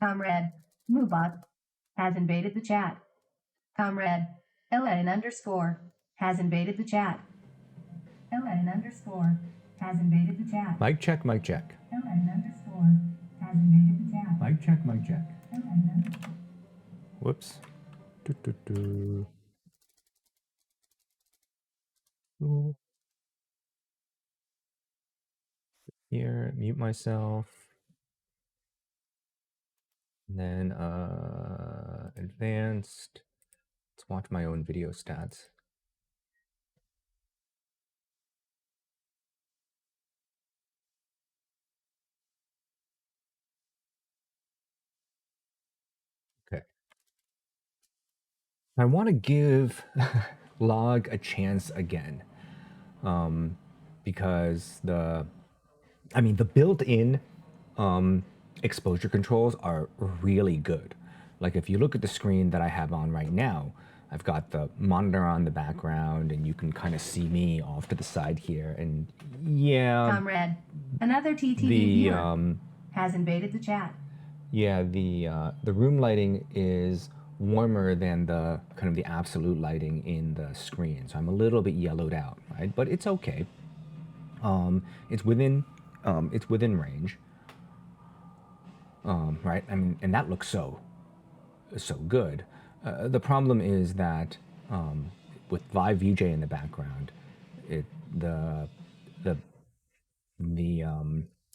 Comrade Mubot has invaded the chat. Comrade LN underscore has invaded the chat. LN underscore has invaded the chat. Mic check, mic check. LN underscore has invaded the chat. Mic check, mic check. LN underscore. Whoops. Ooh. Here, mute myself. And then advanced. Let's watch my own video stats. Okay. I want to give log a chance again, because the built-in exposure controls are really good. Like if you look at the screen that I have on right now, I've got the monitor on the background and you can kind of see me off to the side here. And yeah. Comrade, another TTV viewer has invaded the chat. Yeah, the room lighting is warmer than the kind of the absolute lighting in the screen. So I'm a little bit yellowed out, right? But it's okay. It's within range. Right? I mean, and that looks so good. The problem is that with Live VJ in the background, the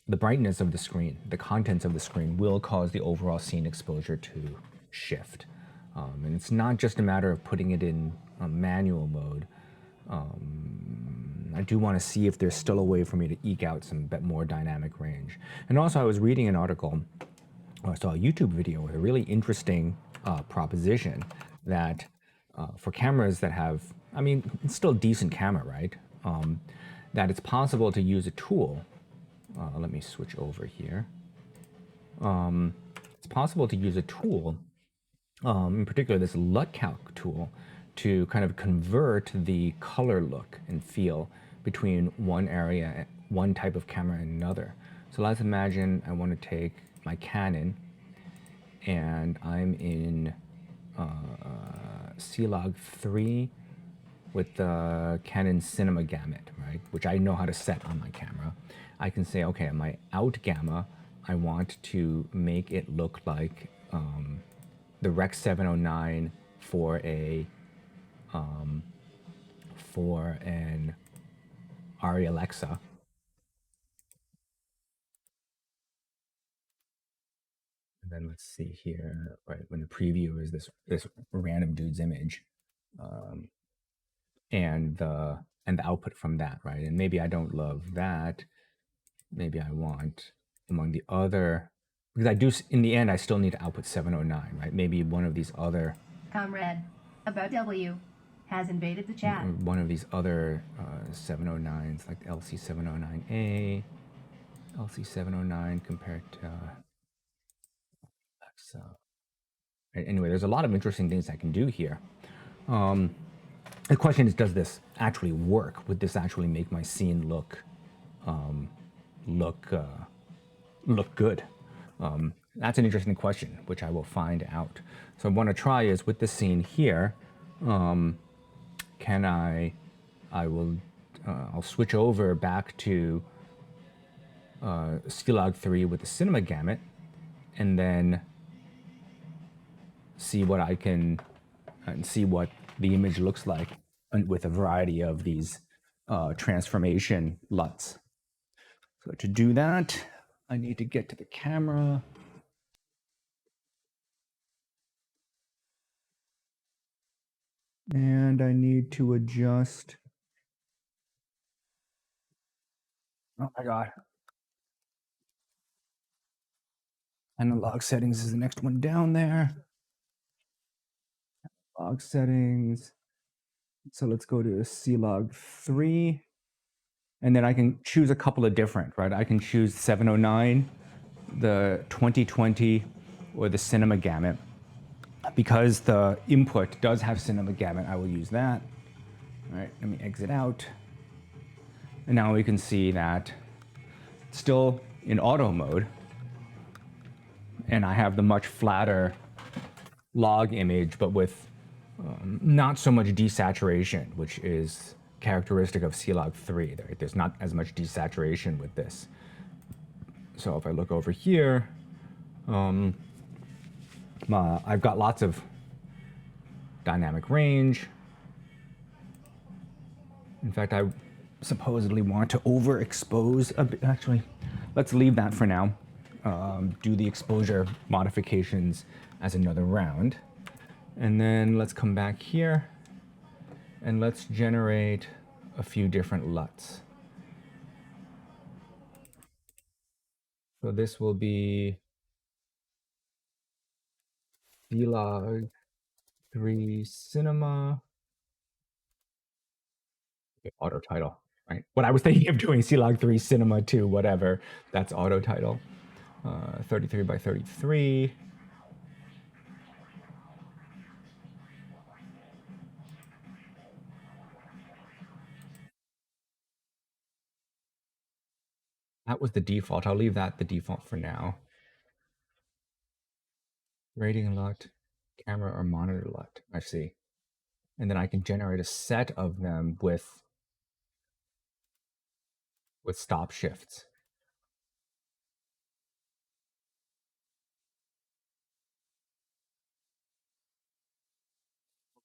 brightness of the screen, the contents of the screen will cause the overall scene exposure to shift. And it's not just a matter of putting it in manual mode. I do want to see if there's still a way for me to eke out some bit more dynamic range. And also I was reading an article, I saw a YouTube video with a really interesting proposition that for cameras that have, I mean, it's still a decent camera, right? That it's possible to use a tool. Let me switch over here. It's possible to use a tool, in particular this LutCalc tool, to kind of convert the color look and feel between one area, one type of camera and another. So let's imagine I want to take my Canon and I'm in CLog3 with the Canon Cinema Gamut, right? Which I know how to set on my camera. I can say, okay, my out gamma, I want to make it look like the Rec 709 for an Arri Alexa. And then let's see here, right? When the preview is this random dude's image, and the output from that, right? And maybe I don't love that. Maybe I want among the other, because I do, in the end, I still need to output 709, right? Maybe one of these other. Comrade, about W has invaded the chat. One of these other 709s, like LC709A, LC709 compared to Alexa. Anyway, there's a lot of interesting things I can do here. The question is, does this actually work? Would this actually make my scene look good? That's an interesting question, which I will find out. So what I want to try is with this scene here, I'll switch over back to CLog3 with the Cinema Gamut, and then see what I can, and see what the image looks like with a variety of these transformation LUTs. So to do that, I need to get to the camera. And I need to adjust. Oh my God. Analog settings is the next one down there. Log settings. So let's go to CLog3. And then I can choose a couple of different, right? I can choose 709, the 2020, or the Cinema Gamut. Because the input does have Cinema Gamut, I will use that. All right, let me exit out. And now we can see that still in auto mode. and I have the much flatter log image, but with not so much desaturation, which is characteristic of CLog3. There's not as much desaturation with this. So if I look over here, I've got lots of dynamic range. In fact, I supposedly want to overexpose a bit. Actually, let's leave that for now. Do the exposure modifications as another round. And then let's come back here and let's generate a few different LUTs. So this will be CLog3 Cinema. Okay, auto title, right? What I was thinking of doing, CLog3 Cinema 2, whatever, that's auto title. 33 by 33. That was the default. I'll leave that the default for now. Rating LUT, camera or monitor LUT. I see. And then I can generate a set of them with stop shifts.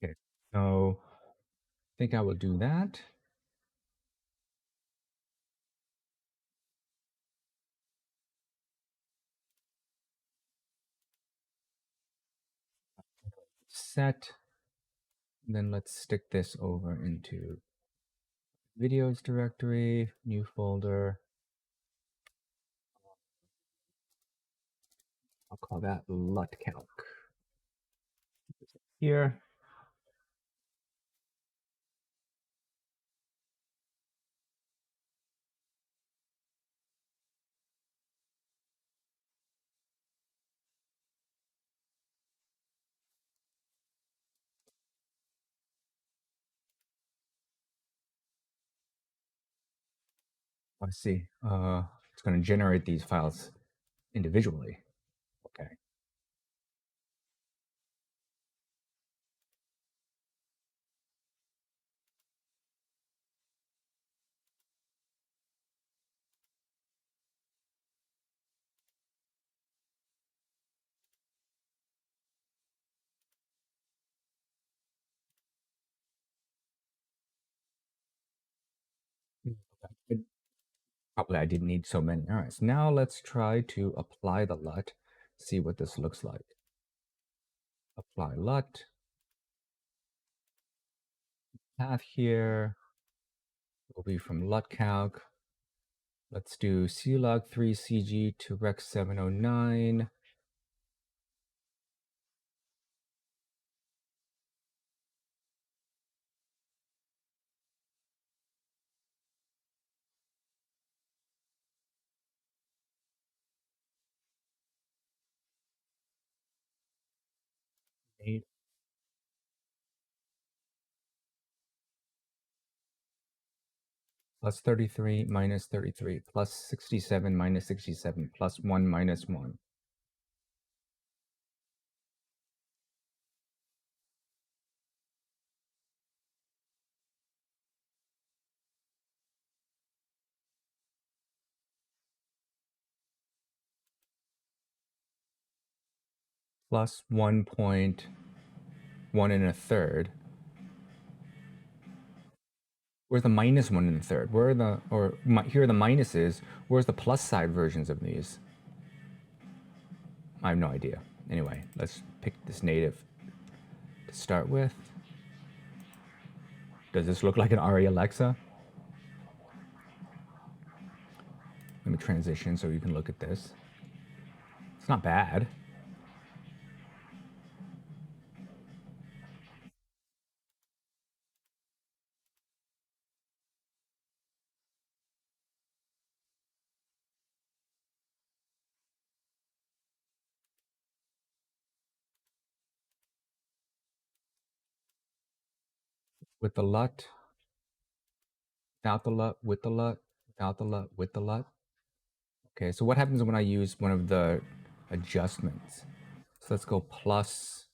Okay, so I think I will do that. Set. And then let's stick this over into videos directory, new folder. I'll call that LutCalc. Here. I see. It's going to generate these files individually. Okay. Probably I didn't need so many. All right, so now let's try to apply the LUT, see what this looks like. Apply LUT. Path here will be from LutCalc. Let's do CLog3 CG to Rec 709. Plus 33 minus 33 plus 67 minus 67 plus 1 minus 1. Plus 1.1 1/3. Where's the minus 1 1/3? Where are the, here are the minuses. Where's the plus side versions of these? I have no idea. Anyway, let's pick this native to start with. Does this look like an Arri Alexa? Let me transition so you can look at this. It's not bad. With the LUT, without the LUT, with the LUT, without the LUT, with the LUT. Okay, so what happens when I use one of the adjustments. So let's go +1.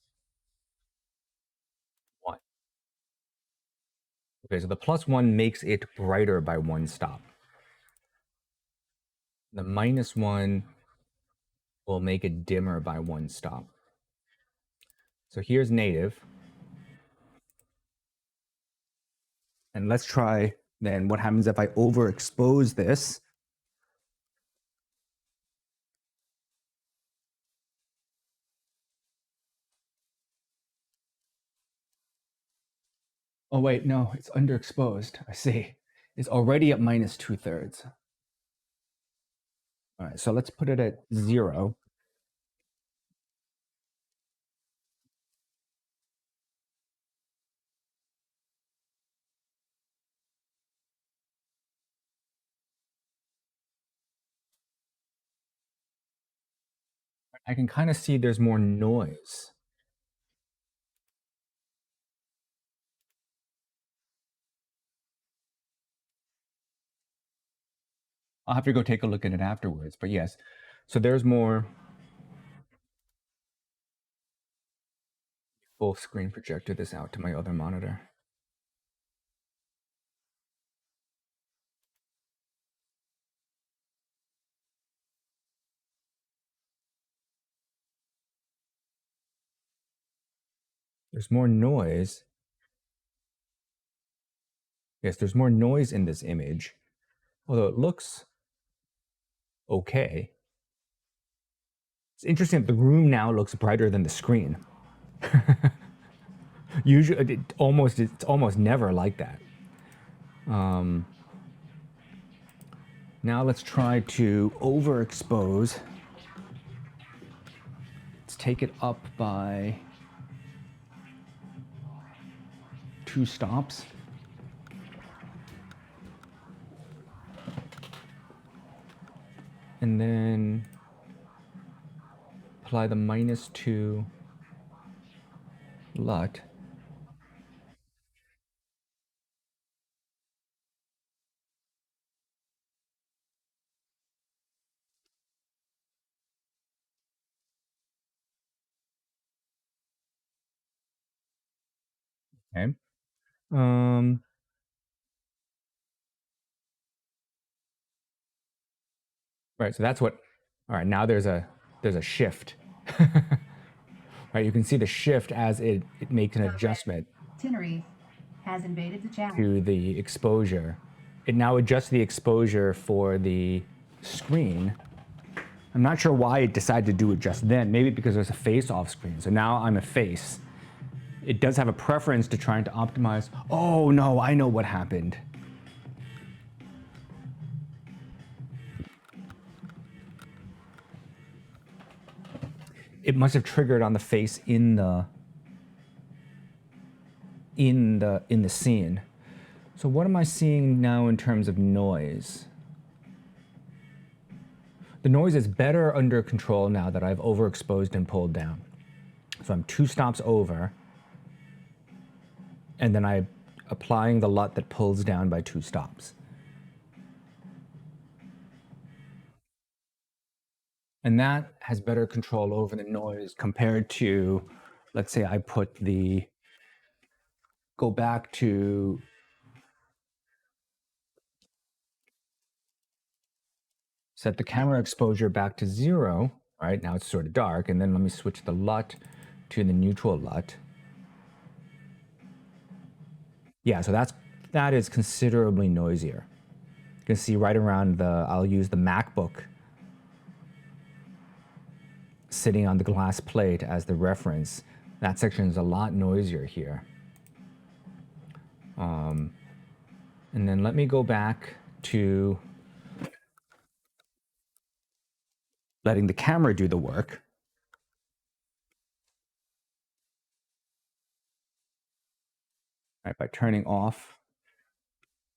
Okay, so the +1 makes it brighter by 1 stop. The -1 will make it dimmer by 1 stop. So here's native. And let's try then what happens if I overexpose this. Oh, wait, no, it's underexposed. I see. It's already at -2/3. All right, so let's put it at 0. I can kind of see there's more noise. I'll have to go take a look at it afterwards, but yes. So there's more. Full screen projector this out to my other monitor. There's more noise. Yes, there's more noise in this image, although it looks okay. It's interesting that the room now looks brighter than the screen. Usually, it's almost never like that. Now let's try to overexpose. Let's take it up by 2 stops. And then apply the -2 LUT. Okay. Right, so that's what, all right, now there's a shift. Right, you can see the shift as it makes an adjustment Tenerife has invaded the chat. to the exposure. It now adjusts the exposure for the screen. I'm not sure why it decided to do it just then. Maybe because there's a face off screen. So now I'm a face. It does have a preference to trying to optimize. Oh no, I know what happened. It must have triggered on the face in the scene. So what am I seeing now in terms of noise? The noise is better under control now that I've overexposed and pulled down. So I'm 2 stops over, and then I'm applying the LUT that pulls down by 2 stops. And that has better control over the noise compared to, let's say I go back to set the camera exposure back to 0, right? Now it's sort of dark, and then let me switch the LUT to the neutral LUT. Yeah, so that is considerably noisier. You can see right around I'll use the MacBook sitting on the glass plate as the reference. That section is a lot noisier here. And then let me go back to letting the camera do the work. Right, by turning off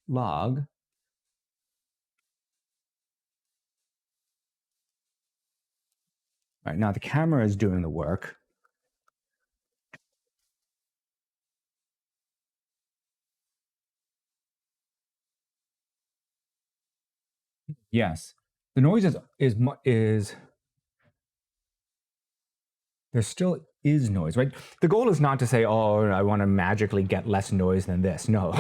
log. Right, now the camera is doing the work. Yes, the noise is there still is noise, right? The goal is not to say, oh, I want to magically get less noise than this. No,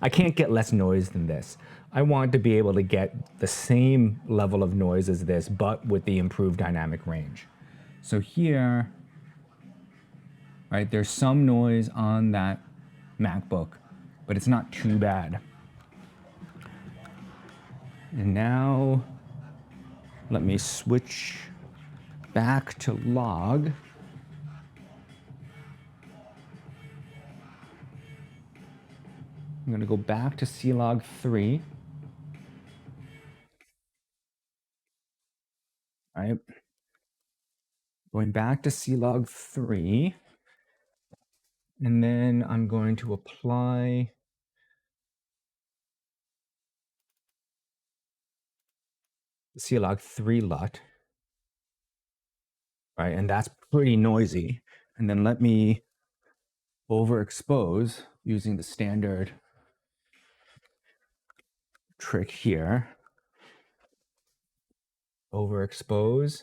I can't get less noise than this. I want to be able to get the same level of noise as this, but with the improved dynamic range. So here, right, there's some noise on that MacBook, but it's not too bad. And now let me switch back to log. I'm going to go back to CLog3. Right. Going back to CLog3. And then I'm going to apply the CLog3 LUT. Right. And that's pretty noisy. And then let me overexpose using the standard trick here. Overexpose.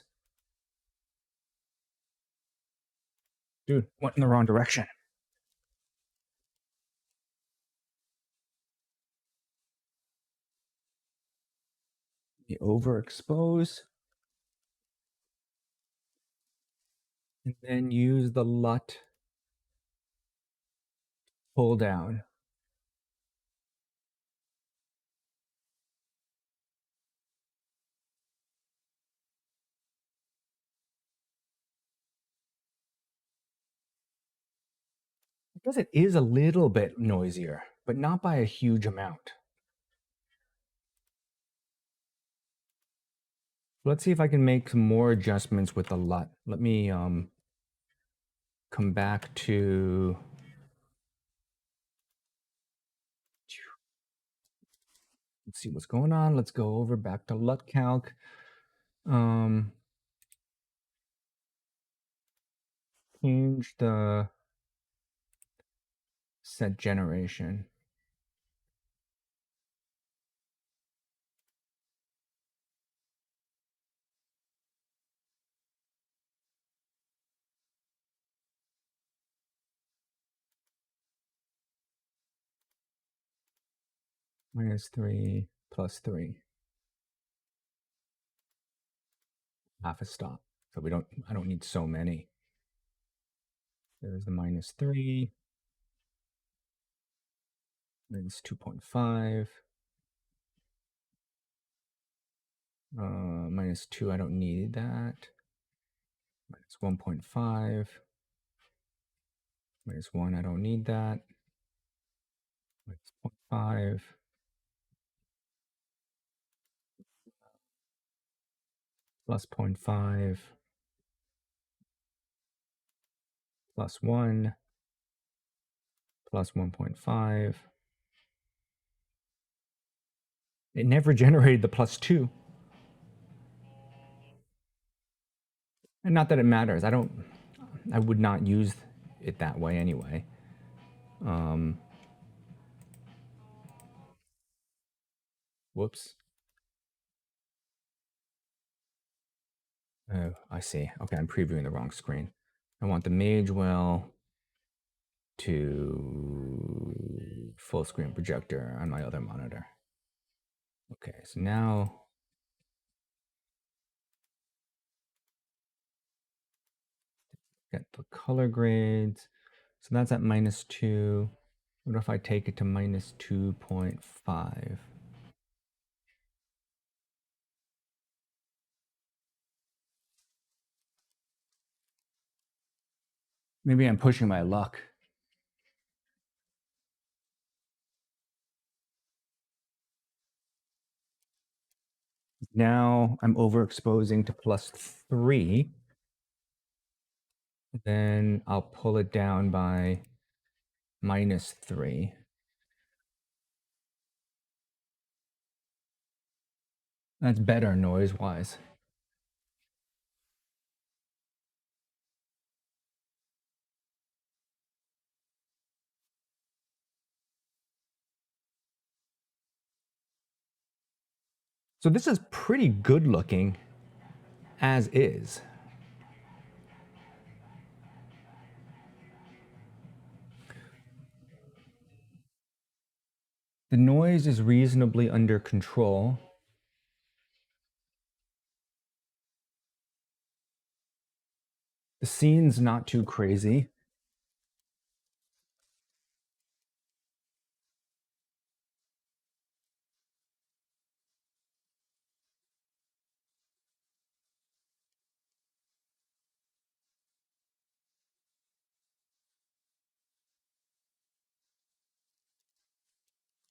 Dude, went in the wrong direction. You overexpose. And then use the LUT pull down. Because it is a little bit noisier, but not by a huge amount. Let's see if I can make some more adjustments with the LUT. Let me come back to let's see what's going on. Let's go over back to LutCalc. Change the set generation. -3 +3. Half a stop. So I don't need so many. There's the -3. -2.5. -2, I don't need that. -1.5. -1, I don't need that. -0.5. +0.5. +1. +1.5. It never generated the +2. And not that it matters. I would not use it that way anyway. Whoops. Oh, I see. Okay, I'm previewing the wrong screen. I want the Magewell to full screen projector on my other monitor. Okay, so now get the color grades. So that's at -2. What if I take it to -2.5? Maybe I'm pushing my luck. Now I'm overexposing to +3. Then I'll pull it down by -3. That's better noise-wise. So this is pretty good looking as is. The noise is reasonably under control. The scene's not too crazy.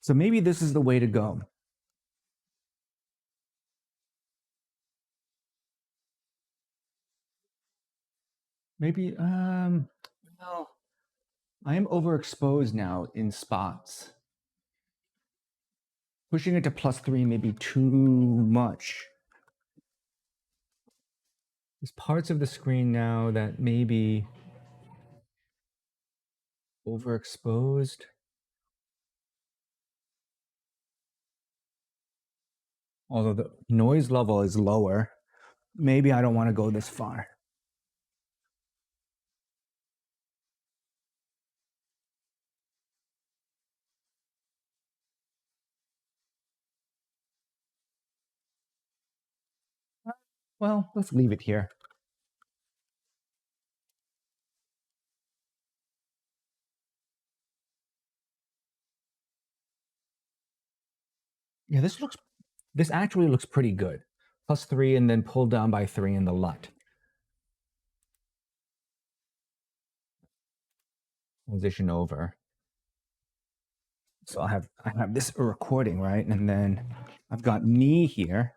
So maybe this is the way to go. Maybe, well, I am overexposed now in spots. Pushing it to +3 may be too much. There's parts of the screen now that may be overexposed. Although the noise level is lower, maybe I don't want to go this far. Well, let's leave it here. Yeah, this actually looks pretty good. +3 and then pulled down by 3 in the LUT. Transition over. So I have this recording, right? And then I've got me here.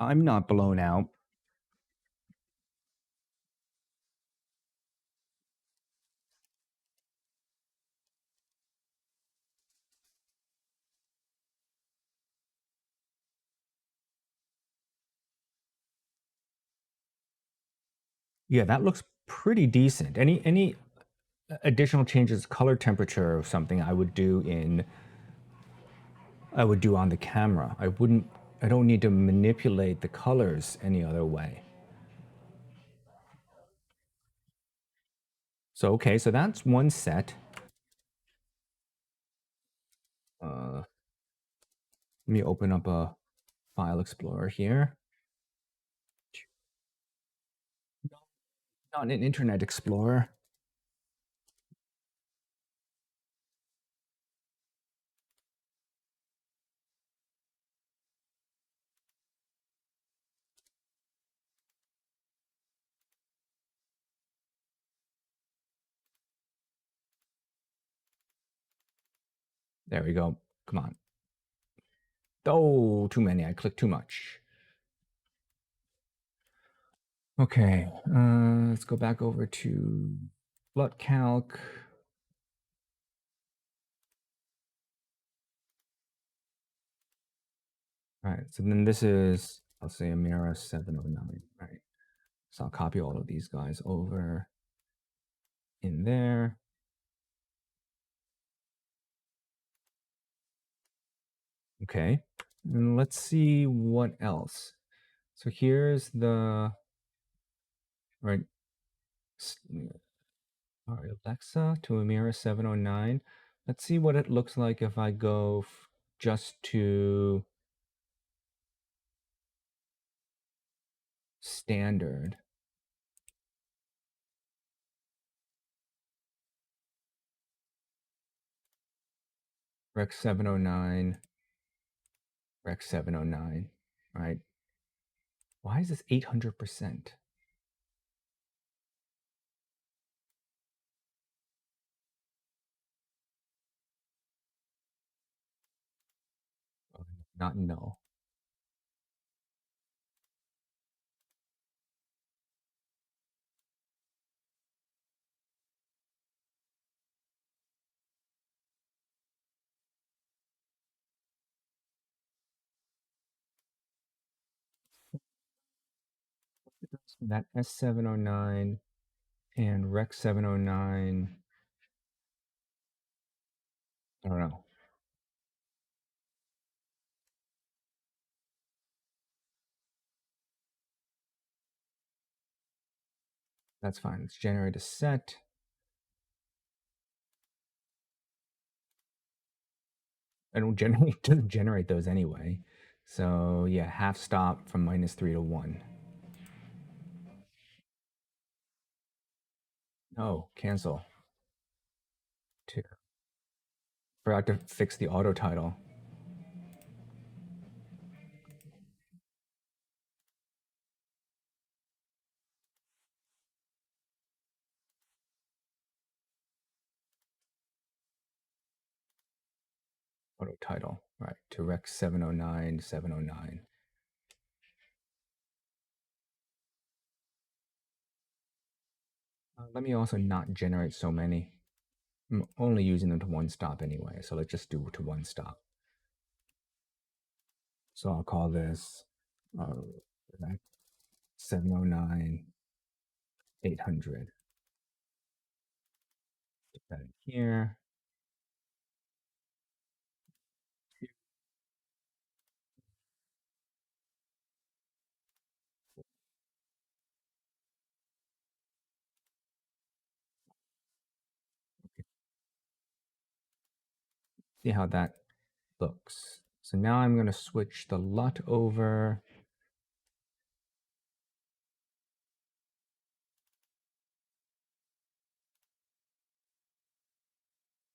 I'm not blown out. Yeah, that looks pretty decent. Any additional changes, color temperature or something I would do on the camera. I don't need to manipulate the colors any other way. So, okay, so that's one set. Let me open up a file explorer here. Not an Internet Explorer. There we go. Come on. Oh, too many. I clicked too much. Okay, let's go back over to LutCalc. All right, so then this is, I'll say Amira 709, right? So I'll copy all of these guys over in there. Okay, and let's see what else. So here's the, right, Arri Alexa to Amira 709. Let's see what it looks like if I go just to standard. Rec 709, Rec 709, right? Why is this 800%? Not null. That S709 and Rec 709, I don't know. That's fine. Let's generate a set. I don't generate, doesn't generate those anyway. So yeah, half stop from -3 to 1. Oh, cancel. 2. Forgot to fix the auto title. Auto title, right, to Rec 709, 709. Let me also not generate so many. I'm only using them to one stop anyway, so let's just do to one stop. So I'll call this Rec 709, 800. Put that in here. See how that looks. So now I'm going to switch the LUT over.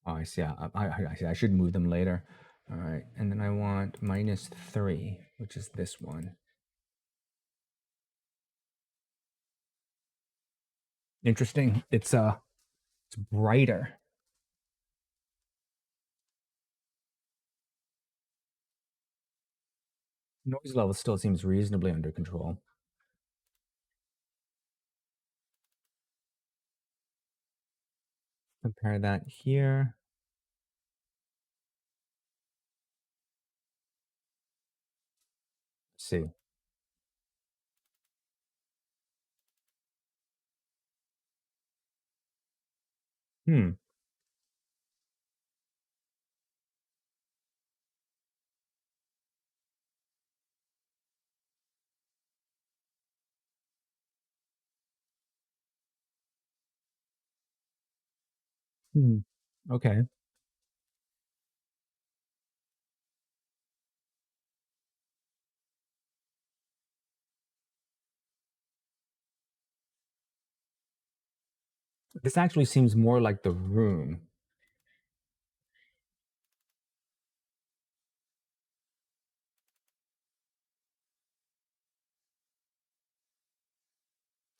Oh, I see. I see. I should move them later. All right. And then I want -3, which is this one. Interesting. It's brighter. Noise level still seems reasonably under control. Compare that here. Let's see. Hmm. Hmm. Okay. This actually seems more like the room.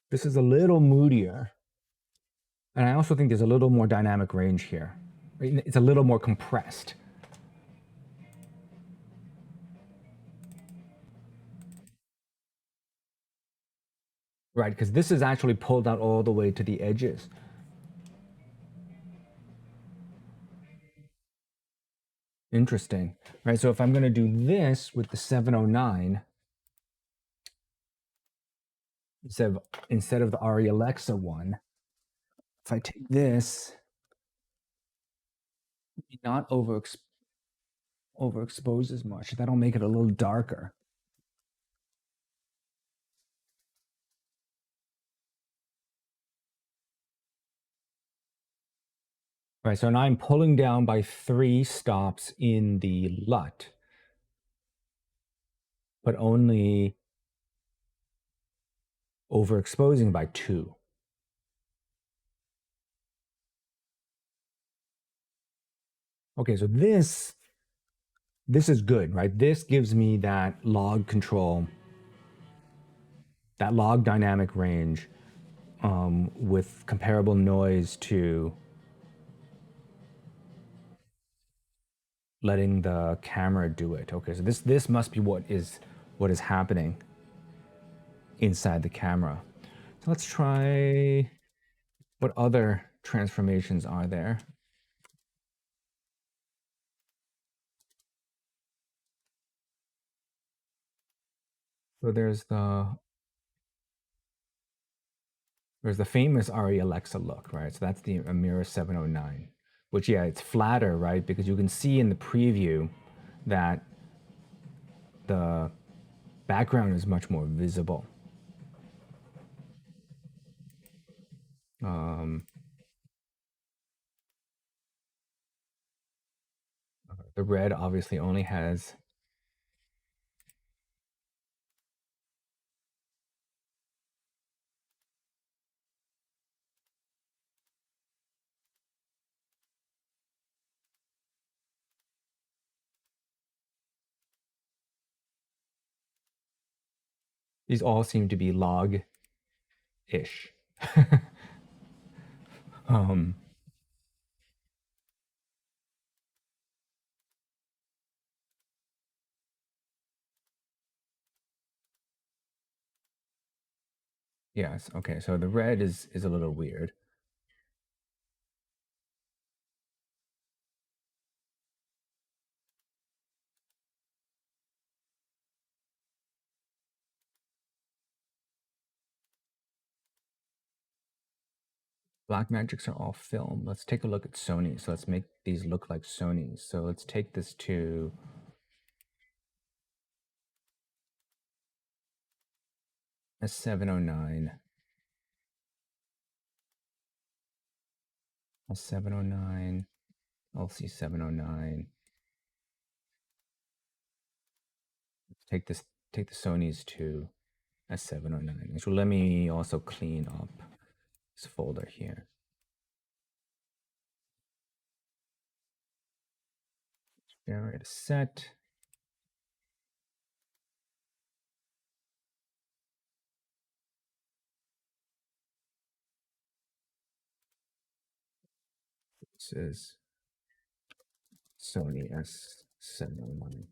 This is a little moodier. And I also think there's a little more dynamic range here. It's a little more compressed. Right, because this is actually pulled out all the way to the edges. Interesting. Right, so if I'm going to do this with the 709, instead of the Arri Alexa one, if I take this, not overexpose as much, that'll make it a little darker. Right, so now I'm pulling down by 3 stops in the LUT, but only overexposing by 2. Okay, so this is good, right? This gives me that log control, that log dynamic range with comparable noise to letting the camera do it. Okay, so this must be what is happening inside the camera. So let's try, what other transformations are there? So there's the famous Arri Alexa look, right? So that's the Amira 709, which, yeah, it's flatter, right? Because you can see in the preview that the background is much more visible. The red obviously only has these all seem to be log-ish. Yes, okay, so the red is a little weird. Blackmagics are all film. Let's take a look at Sony. So let's make these look like Sony's. So let's take this to a 709. A 709. LC 709. Let's take the Sony's to a 709. So let me also clean up this folder here. Generate a set. This is Sony S709.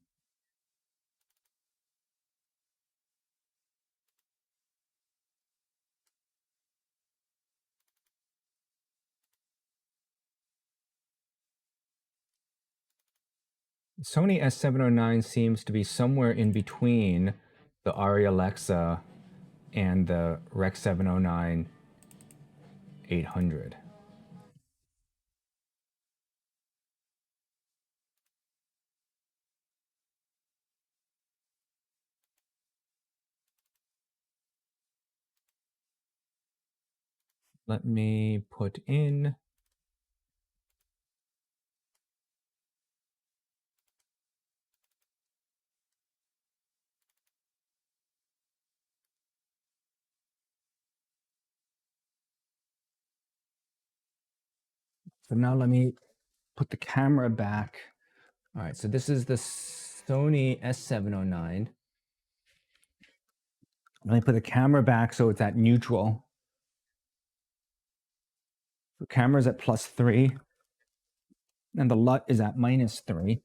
Sony S709 seems to be somewhere in between the Arri Alexa and the Rec 709 800. Let me put in so now let me put the camera back. All right, so this is the Sony S709. Let me put the camera back so it's at neutral. The camera's at +3, and the LUT is at -3.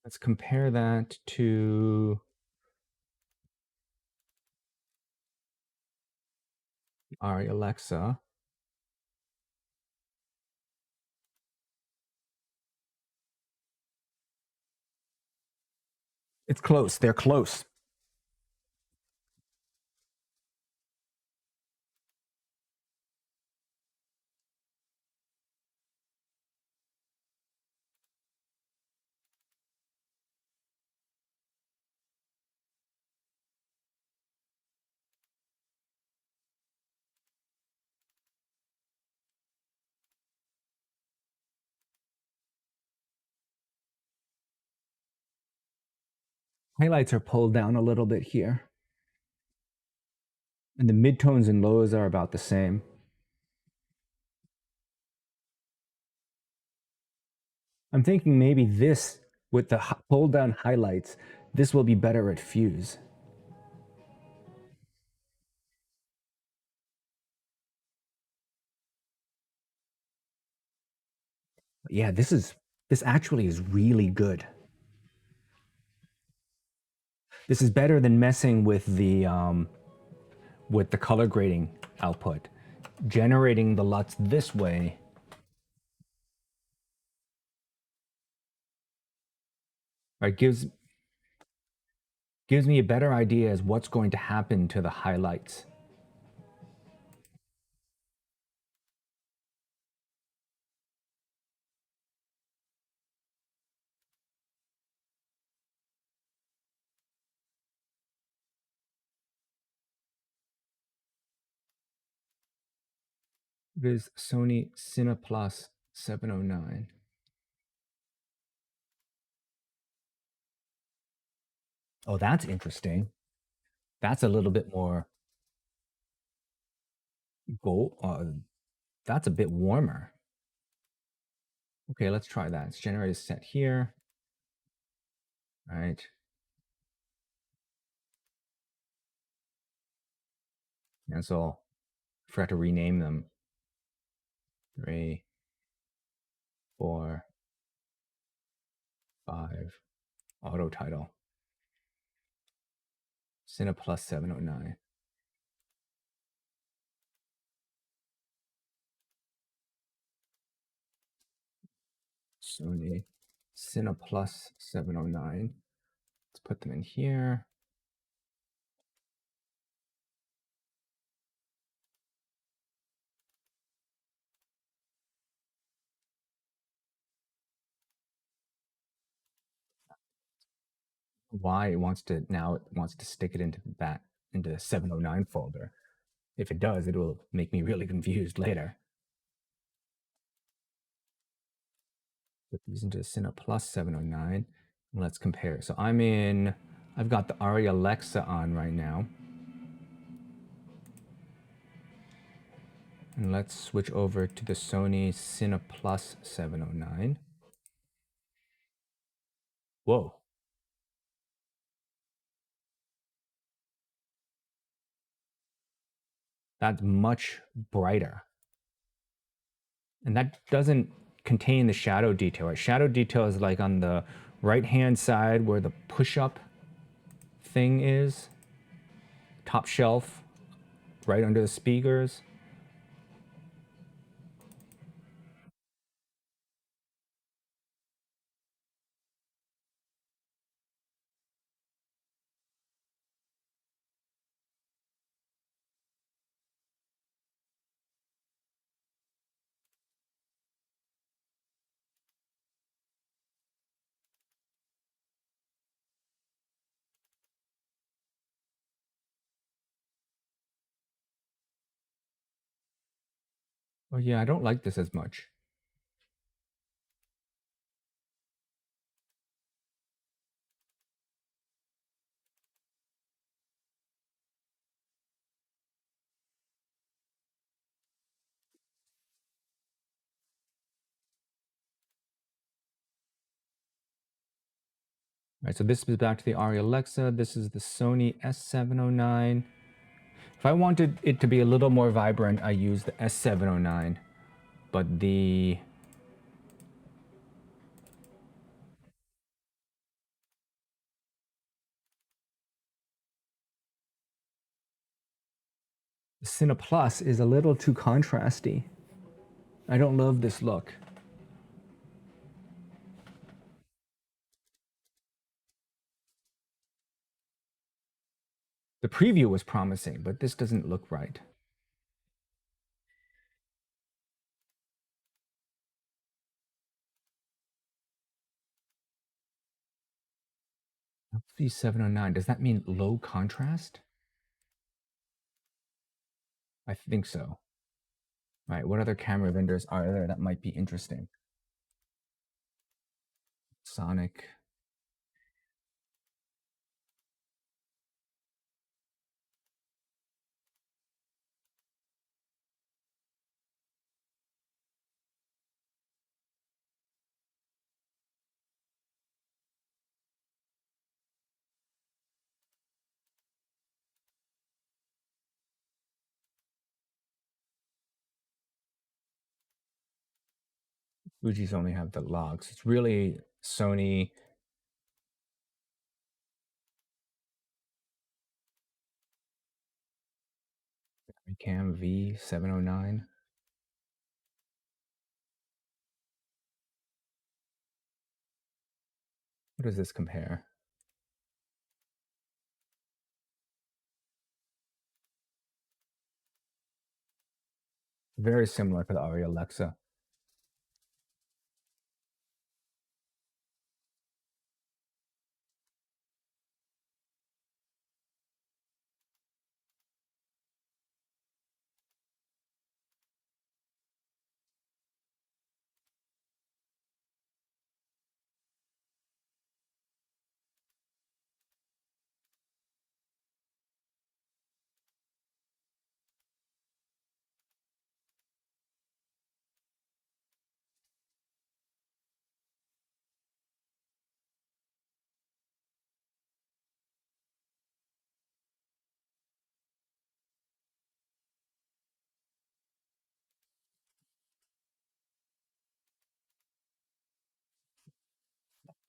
Let's compare that to Arri Alexa. It's close. They're close. Highlights are pulled down a little bit here. And the midtones and lows are about the same. I'm thinking maybe this, with the pulled down highlights, this will be better at fuse. Yeah, this actually is really good. This is better than messing with the color grading output. Generating the LUTs this way gives me a better idea as what's going to happen to the highlights. It is Sony Cineplus 709. Oh, that's interesting. That's a little bit more gold. That's a bit warmer. Okay, let's try that. Let's generate a set here. All right. Cancel. Forgot to rename them. 3, 4, 5. Auto title. Cineplus 709. Sony Cineplus 709. Let's put them in here. Why it wants to stick it into the 709 folder. If it does, it will make me really confused later. Put these into Cineplus 709. Let's compare. So I've got the Arri Alexa on right now. And let's switch over to the Sony Cineplus 709. Whoa. That's much brighter. And that doesn't contain the shadow detail. Right? Shadow detail is like on the right-hand side where the push-up thing is. Top shelf, right under the speakers. Oh yeah, I don't like this as much. All right, so this is back to the Arri Alexa. This is the Sony S709. If I wanted it to be a little more vibrant, I use the S709. But the Cineplus is a little too contrasty. I don't love this look. The preview was promising, but this doesn't look right. F709, does that mean low contrast? I think so. All right, what other camera vendors are there that might be interesting? Sonic. Fuji's only have the logs. It's really Sony. Cam V709. What does this compare? Very similar to the Arri Alexa.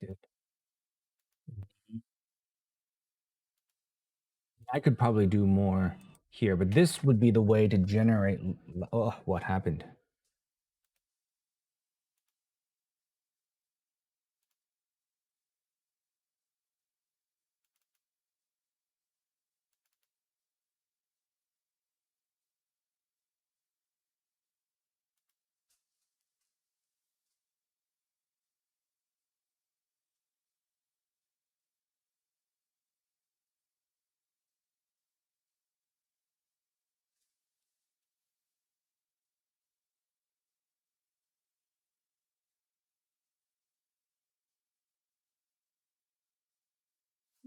selected. I could probably do more here, but this would be the way to generate. Oh, what happened?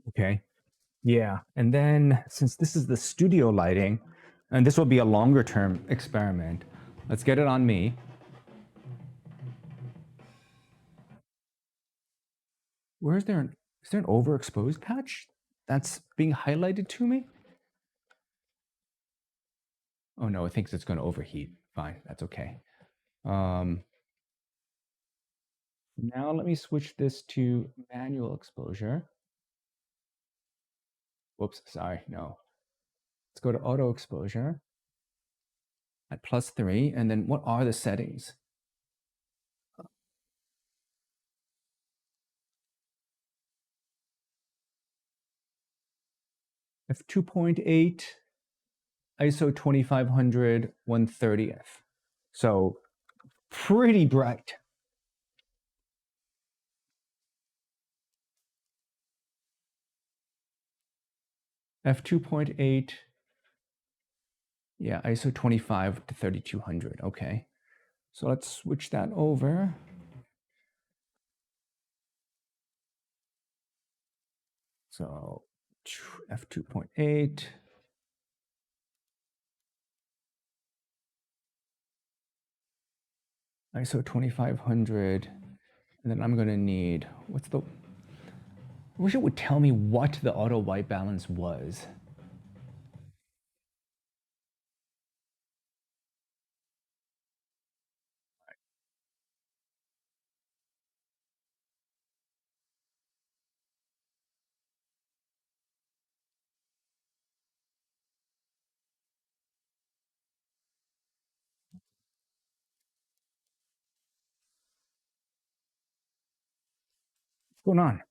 Okay. Yeah. And then since this is the studio lighting, and this will be a longer term experiment, let's get it on me. Is there an overexposed patch that's being highlighted to me? Oh no, it thinks it's going to overheat. Fine, that's okay. Now let me switch this to manual exposure. Whoops, sorry, no. Let's go to auto exposure at +3, and then what are the settings? f2.8, ISO 2500, 1/30th. So pretty bright. f2.8, yeah, ISO 25 to 3200. Okay, so let's switch that over. So f2.8. ISO 2500, and then I'm going to need, I wish it would tell me what the auto white balance was. What's going on?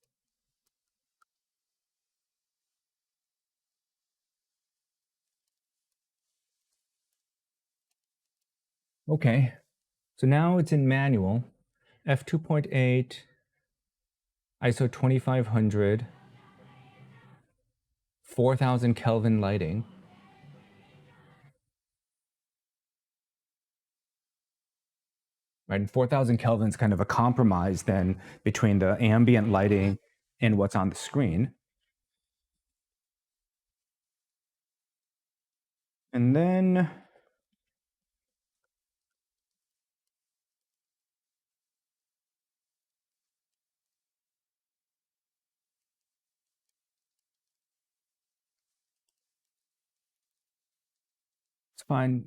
Okay, so now it's in manual, f2.8, ISO 2500, 4000 Kelvin lighting. Right, and 4000 Kelvin is kind of a compromise then between the ambient lighting and what's on the screen. And then let's find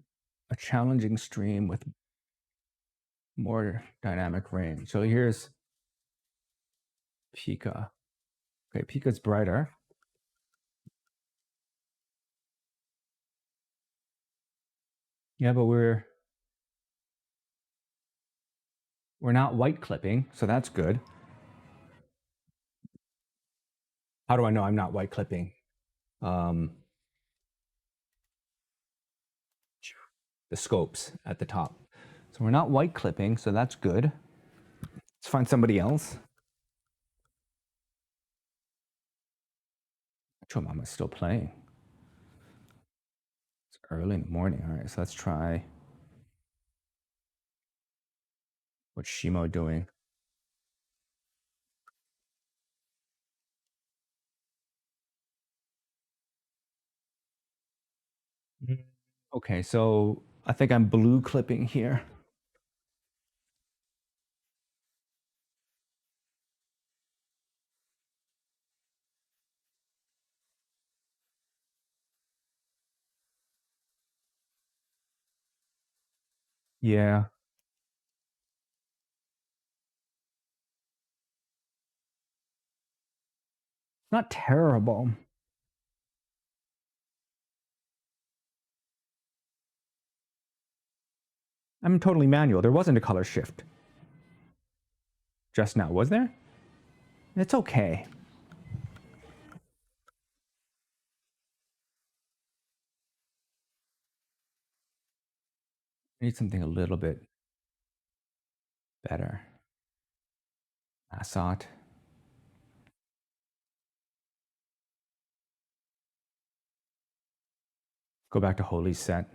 a challenging stream with more dynamic range. So here's Pika. Okay, Pika's brighter. Yeah, but we're not white clipping, so that's good. How do I know I'm not white clipping? The scopes at the top. So we're not white clipping, so that's good. Let's find somebody else. Mama's still playing. It's early in the morning. All right, so let's try. What's Shimo doing? Okay, so I think I'm blue clipping here. Yeah. Not terrible. I'm totally manual. There wasn't a color shift just now, was there? It's okay. I need something a little bit better. Assot. Go back to holy set.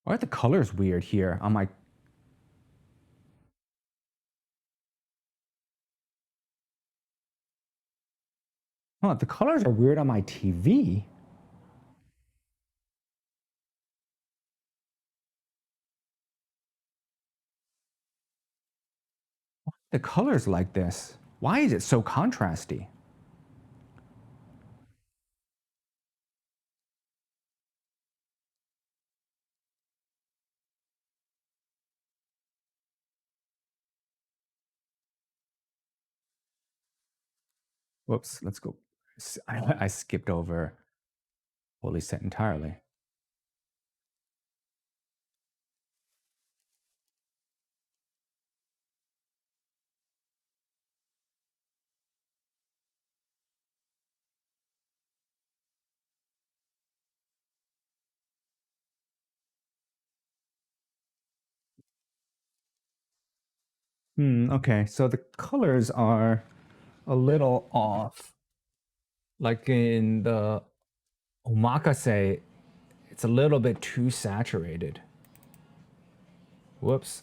Why are the colors weird here on my... Oh, the colors are weird on my TV. Why are the colors like this? Why is it so contrasty? Whoops, let's go. I skipped over holy set entirely. Okay, so the colors are a little off. Like in the omakase, it's a little bit too saturated. Whoops.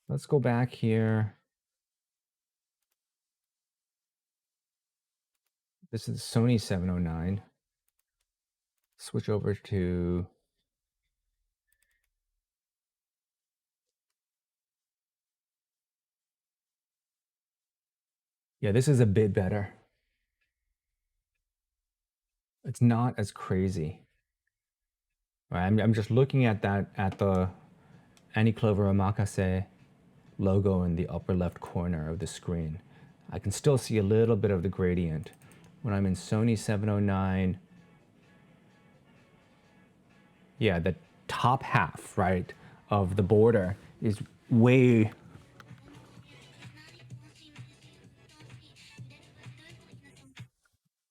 Let's go back here. This is Sony 709. Switch over to... Yeah, this is a bit better. It's not as crazy. Right, I'm just looking at that, at the Anti-Clover Omakase logo in the upper left corner of the screen. I can still see a little bit of the gradient. When I'm in Sony 709, yeah, the top half, right, of the border is way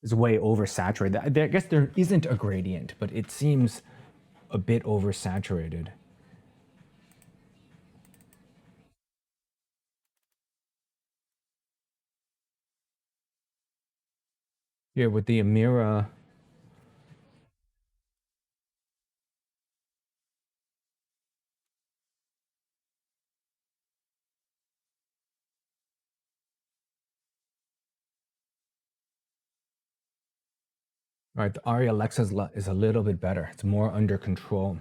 oversaturated. I guess there isn't a gradient, but it seems a bit oversaturated. Yeah, with the Amira, right, the Arri Alexa is a little bit better. It's more under control.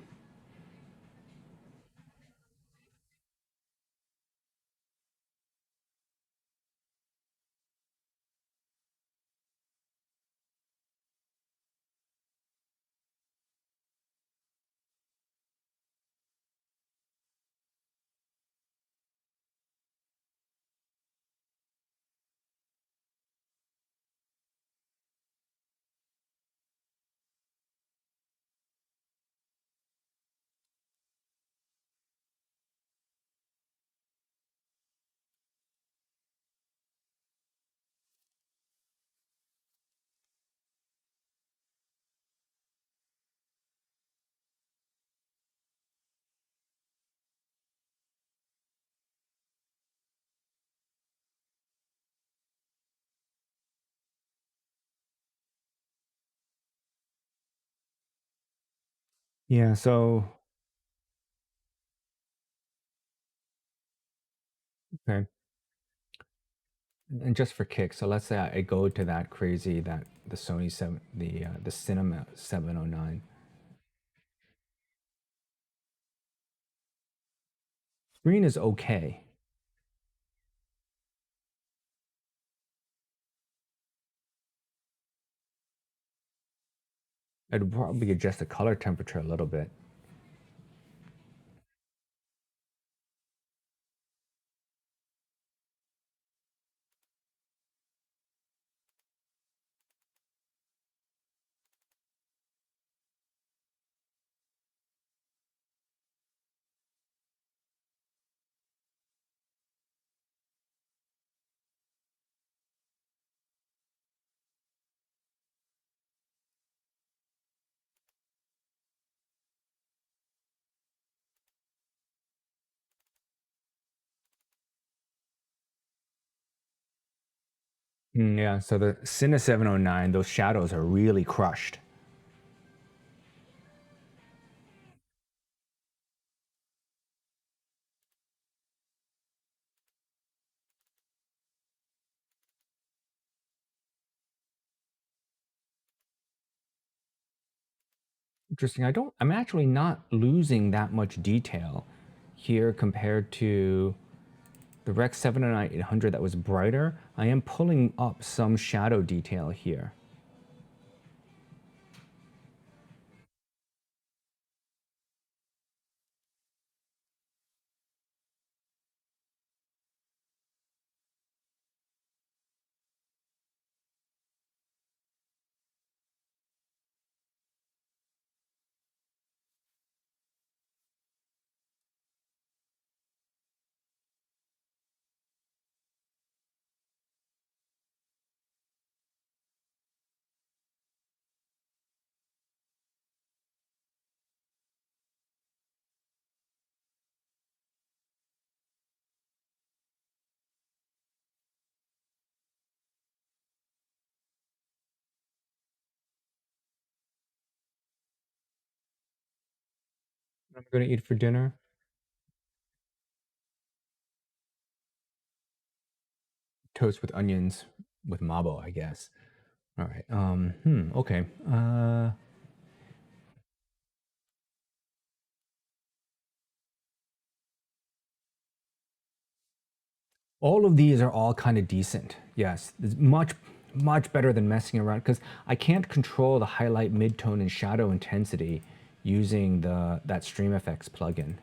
Yeah, so, okay. And just for kicks, so let's say I go to that crazy, that the Sony 7, the Cinema 709. Screen is okay. I'd probably adjust the color temperature a little bit. Yeah, so the Cine 709, those shadows are really crushed. Interesting. I'm actually not losing that much detail here compared to the Rec 709 800 that was brighter. I am pulling up some shadow detail here. I'm going to eat for dinner. Toast with onions with mabo, I guess. All right. Okay. All of these are all kind of decent. Yes, it's much better than messing around because I can't control the highlight, midtone, and shadow intensity using that Stream FX plugin.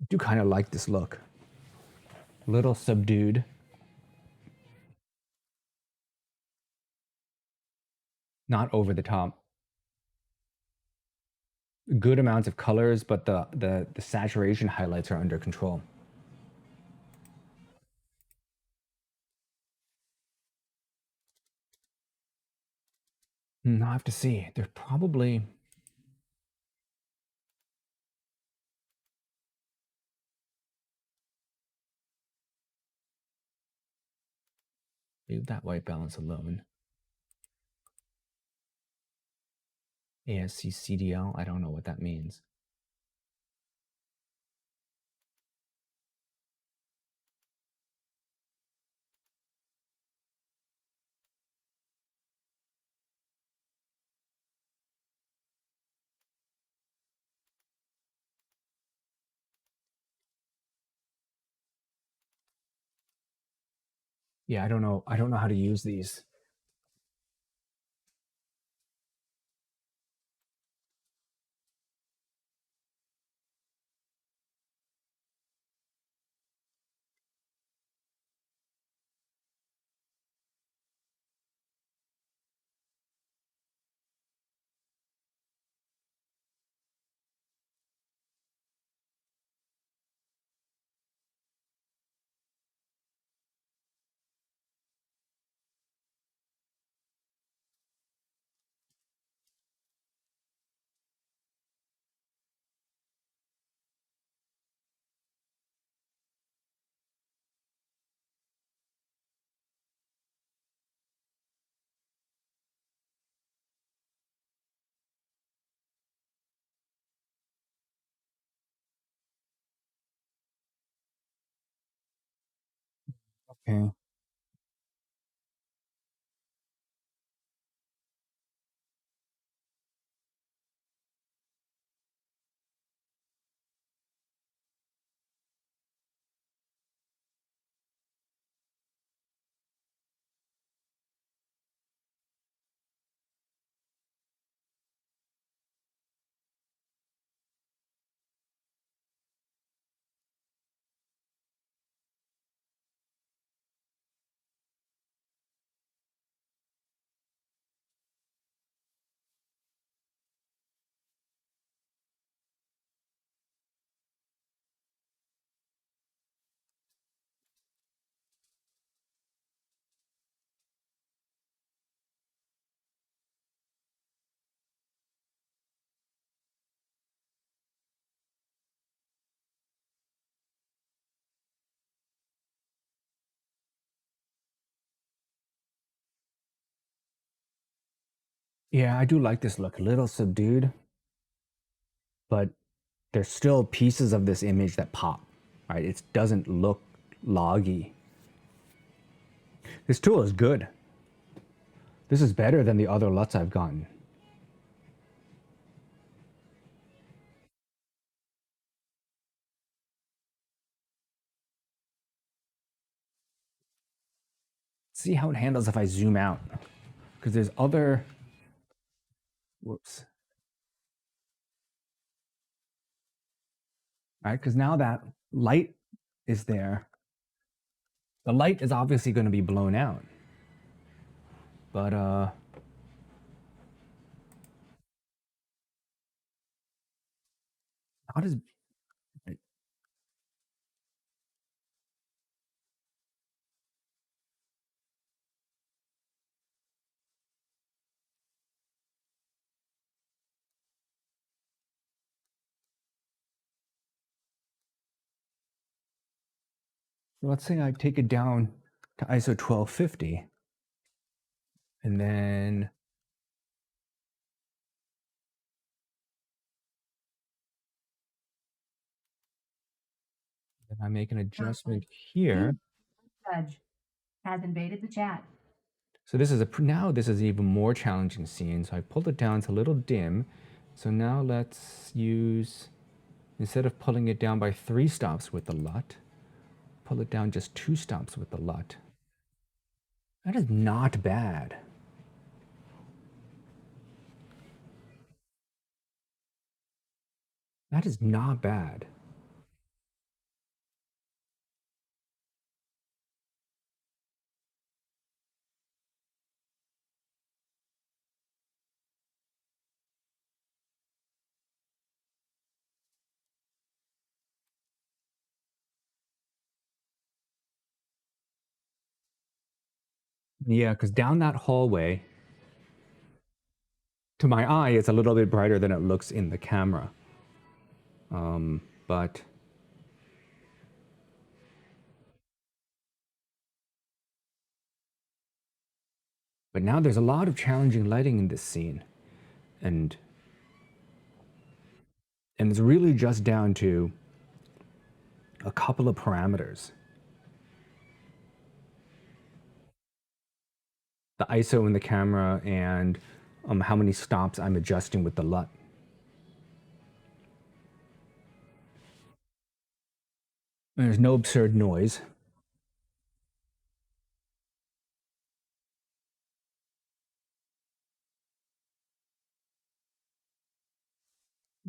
I do kind of like this look. A little subdued. Not over the top. Good amounts of colors, but the saturation highlights are under control. I have to see. There's probably leave that white balance alone. ASC CDL. I don't know what that means. Yeah, I don't know. I don't know how to use these. Okay. Yeah, I do like this look, a little subdued, but there's still pieces of this image that pop, right? It doesn't look loggy. This tool is good. This is better than the other LUTs I've gotten. See how it handles if I zoom out, because there's other, whoops. Right, because now that light is there, the light is obviously going to be blown out. But how does let's say I take it down to ISO 1250, and then I make an adjustment here. Judge has invaded the chat. So this is now this is an even more challenging scene. So I pulled it down, it's a little dim. So now let's use, instead of pulling it down by 3 stops with the LUT, pull it down just 2 stops with the LUT. That is not bad. That is not bad. Yeah, because down that hallway, to my eye, it's a little bit brighter than it looks in the camera. But now there's a lot of challenging lighting in this scene. And it's really just down to a couple of parameters. The ISO in the camera and how many stops I'm adjusting with the LUT. And there's no absurd noise.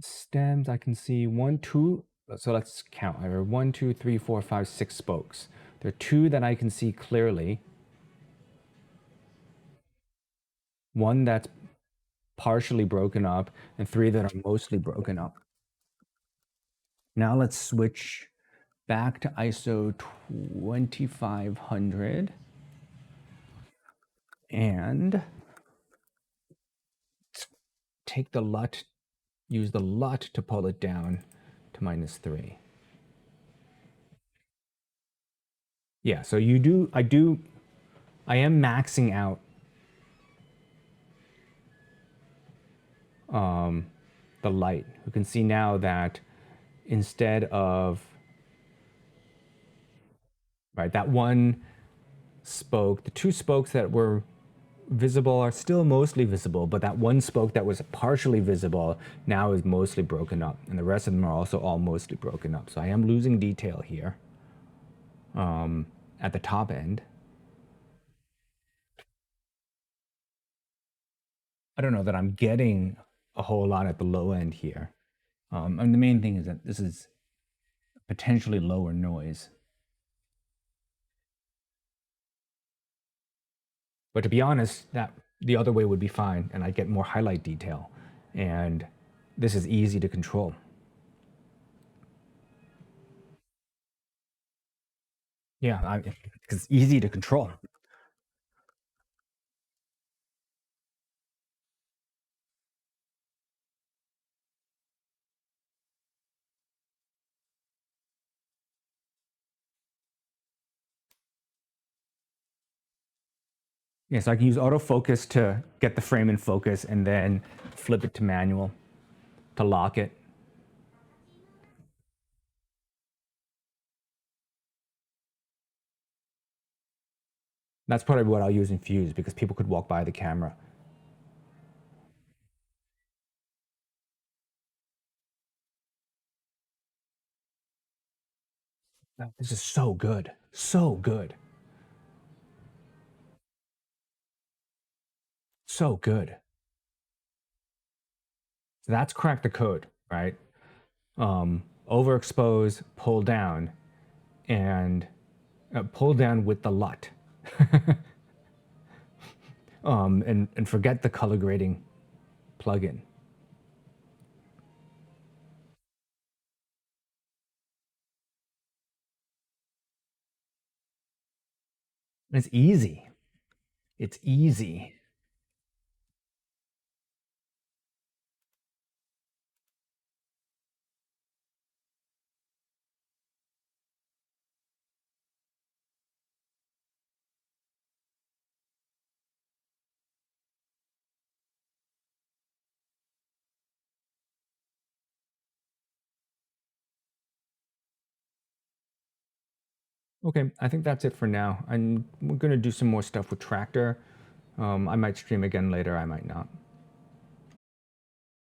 Stems, I can see 1, 2. So let's count. There are 1, 2, 3, 4, 5, 6 spokes. There are 2 that I can see clearly. 1 that's partially broken up, and 3 that are mostly broken up. Now let's switch back to ISO 2500 and take the LUT, use the LUT to pull it down to -3. Yeah, so I am maxing out the light. You can see now that instead of, right, that one spoke, the 2 spokes that were visible are still mostly visible, but that one spoke that was partially visible now is mostly broken up, and the rest of them are also all mostly broken up. So I am losing detail here at the top end. I don't know that I'm getting a whole lot at the low end here. And the main thing is that this is potentially lower noise. But to be honest, that the other way would be fine, and I'd get more highlight detail. And this is easy to control. Yeah, it's easy to control. Yeah, so I can use autofocus to get the frame in focus and then flip it to manual to lock it. That's probably what I'll use in Fuse because people could walk by the camera. This is so good. So good. So good. So that's crack the code, right? Overexpose, pull down, and pull down with the LUT. And forget the color grading plugin. It's easy. It's easy. Okay, I think that's it for now. We're going to do some more stuff with Tractor. I might stream again later, I might not.